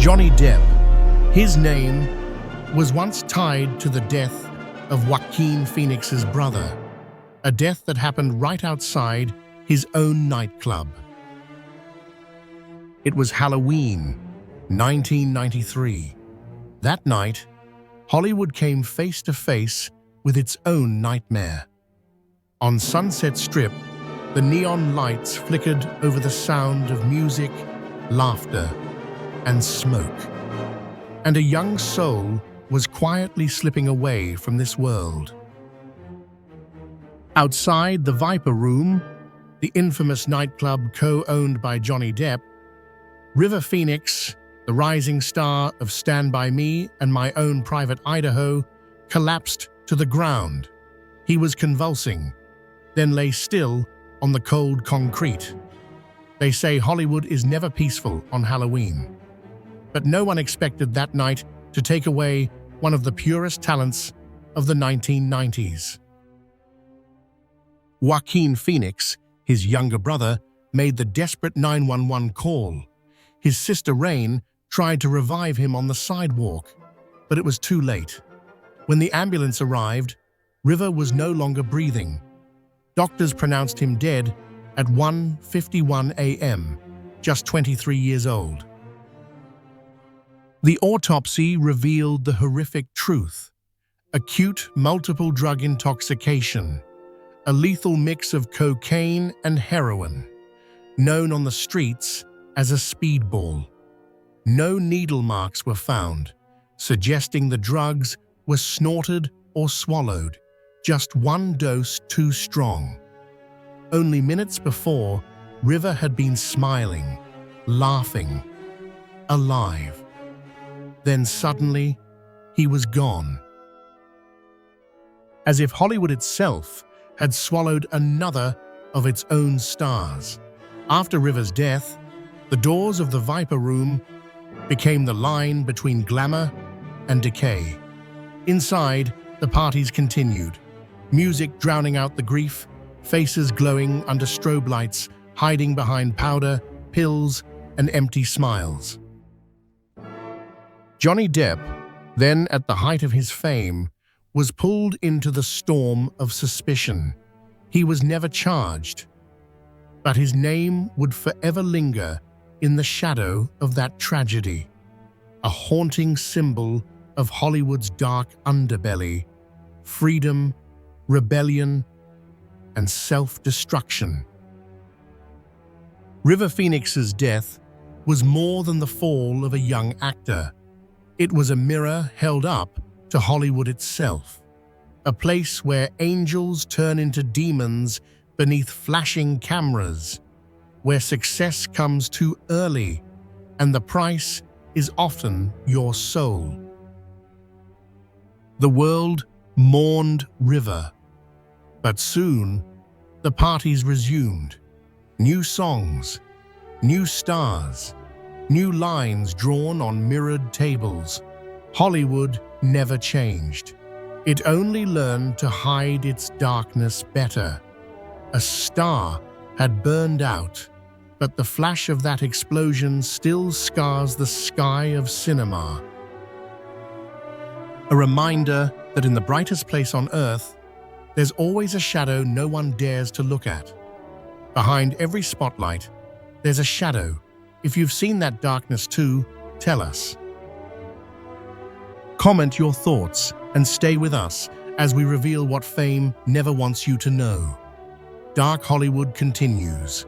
Johnny Depp. His name was once tied to the death of Joaquin Phoenix's brother, a death that happened right outside his own nightclub. It was Halloween, 1993. That night, Hollywood came face to face with its own nightmare. On Sunset Strip, the neon lights flickered over the sound of music, laughter, and smoke. And a young soul was quietly slipping away from this world. Outside the Viper Room, the infamous nightclub co-owned by Johnny Depp, River Phoenix, the rising star of Stand By Me and My Own Private Idaho, collapsed to the ground. He was convulsing, then lay still on the cold concrete. They say Hollywood is never peaceful on Halloween. But no one expected that night to take away one of the purest talents of the 1990s. Joaquin Phoenix, his younger brother, made the desperate 911 call. His sister Rain tried to revive him on the sidewalk, but it was too late. When the ambulance arrived, River was no longer breathing. Doctors pronounced him dead at 1:51 a.m., just 23 years old. The autopsy revealed the horrific truth: acute multiple drug intoxication, a lethal mix of cocaine and heroin, known on the streets as a speedball. No needle marks were found, suggesting the drugs were snorted or swallowed, just one dose too strong. Only minutes before, River had been smiling, laughing, alive. Then suddenly, he was gone. As if Hollywood itself had swallowed another of its own stars. After River's death, the doors of the Viper Room became the line between glamour and decay. Inside, the parties continued, music drowning out the grief, faces glowing under strobe lights, hiding behind powder, pills, and empty smiles. Johnny Depp, then at the height of his fame, was pulled into the storm of suspicion. He was never charged, but his name would forever linger in the shadow of that tragedy, a haunting symbol of Hollywood's dark underbelly, freedom, rebellion, and self-destruction. River Phoenix's death was more than the fall of a young actor. It was a mirror held up to Hollywood itself, a place where angels turn into demons beneath flashing cameras, where success comes too early and the price is often your soul. The world mourned River, but soon the parties resumed. New songs, new stars, new lines drawn on mirrored tables. Hollywood never changed. It only learned to hide its darkness better. A star had burned out, but the flash of that explosion still scars the sky of cinema. A reminder that in the brightest place on earth, there's always a shadow no one dares to look at. Behind every spotlight, there's a shadow. If you've seen that darkness too, tell us. Comment your thoughts and stay with us as we reveal what fame never wants you to know. Dark Hollywood continues.